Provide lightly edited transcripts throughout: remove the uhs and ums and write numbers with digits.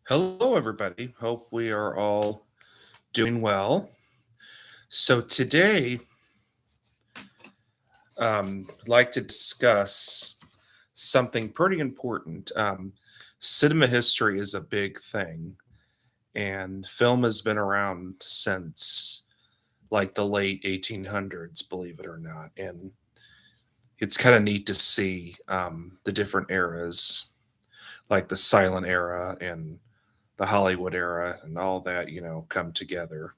Hello, everybody. Hope we are all doing well. So today, I'd like to discuss something pretty important. Cinema history is a big thing, and film has been around since like the late 1800s, believe it or not. And it's kind of neat to see the different eras, like the silent era and the Hollywood era, and all that, come together.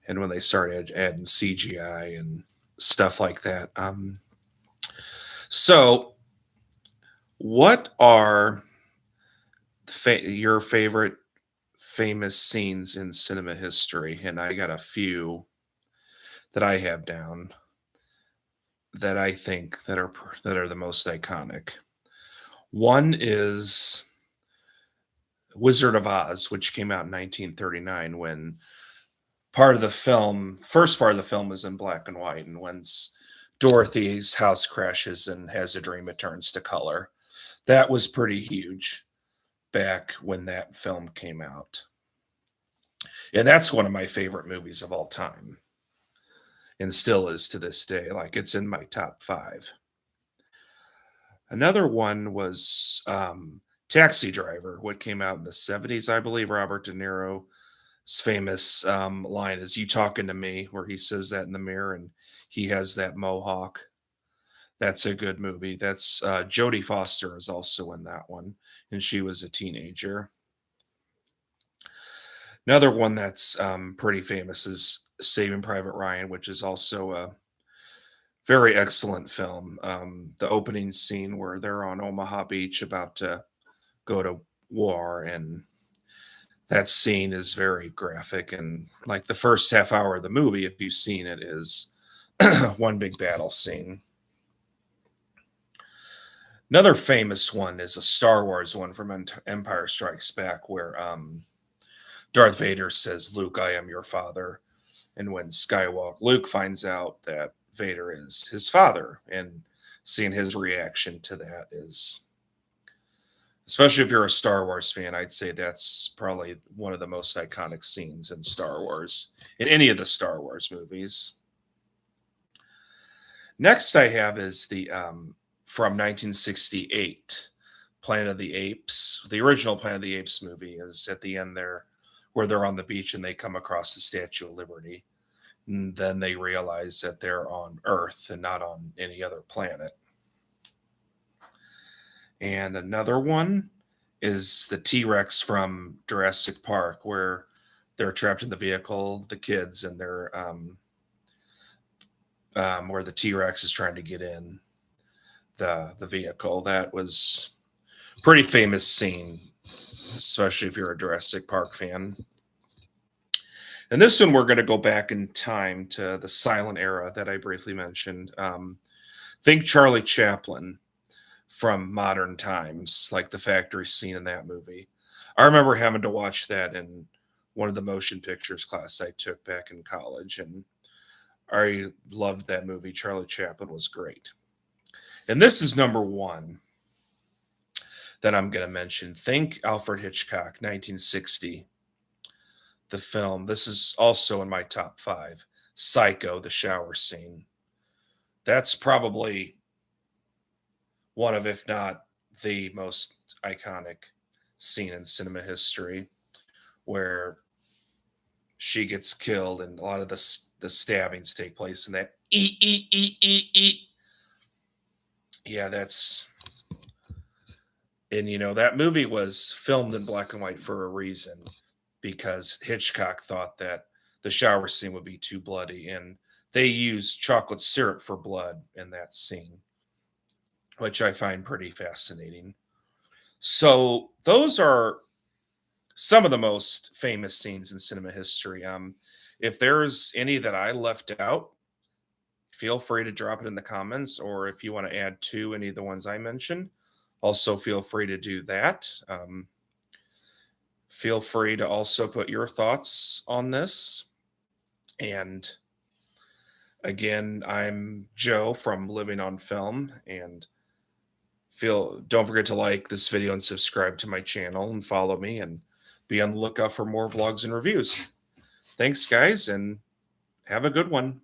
And when they started adding CGI and stuff like that. So, what are your favorite famous scenes in cinema history? And I got a few that I have down that I think that are the most iconic. One is Wizard of Oz, which came out in 1939 when first part of the film is in black and white, and once Dorothy's house crashes and has a dream, it turns to color. That was pretty huge back when that film came out. And that's one of my favorite movies of all time, and still is to this day. Like, it's in my top five. Another one was Taxi Driver, what came out in the 70s, I believe. Robert De Niro's famous line is "You talking to me," where he says that in the mirror and he has that mohawk. That's a good movie. That's Jodie Foster is also in that one, and she was a teenager. Another one that's pretty famous is Saving Private Ryan, which is also a very excellent film. The opening scene where they're on Omaha Beach about to go to war, and that scene is very graphic. And like the first half hour of the movie, if you've seen it, is one big battle scene. Another famous one is a Star Wars one from Empire Strikes Back, where Darth Vader says, "Luke, I am your father." And when Luke finds out that Vader is his father, and seeing his reaction to that is, especially if you're a Star Wars fan, I'd say that's probably one of the most iconic scenes in Star Wars, in any of the Star Wars movies. Next, I have is the from 1968, Planet of the Apes. The original Planet of the Apes movie is at the end there, where they're on the beach and they come across the Statue of Liberty. And then they realize that they're on Earth and not on any other planet. And another one is the T Rex from Jurassic Park, where they're trapped in the vehicle, the kids, and they're where the T Rex is trying to get in the vehicle. That was pretty famous scene, especially if you're a Jurassic Park fan. And this one, we're going to go back in time to the silent era that I briefly mentioned. Think Charlie Chaplin from modern times, like the factory scene in that movie. I remember having to watch that in one of the motion pictures class I took back in college, and I loved that movie. Charlie Chaplin was great. And this is number one that I'm going to mention. Think Alfred Hitchcock, 1960, the film. This is also in my top five. Psycho, the shower scene. That's probably one of, if not the most iconic scene in cinema history, where she gets killed and a lot of the stabbings take place in that eat. Yeah, that's, and that movie was filmed in black and white for a reason, because Hitchcock thought that the shower scene would be too bloody, and they used chocolate syrup for blood in that scene, which I find pretty fascinating. So those are some of the most famous scenes in cinema history. If there's any that I left out, feel free to drop it in the comments, or if you want to add to any of the ones I mentioned, also feel free to do that. Feel free to also put your thoughts on this. And again, I'm Joe from Living on Film, and don't forget to like this video and subscribe to my channel and follow me, and be on the lookout for more vlogs and reviews. Thanks, guys, and have a good one.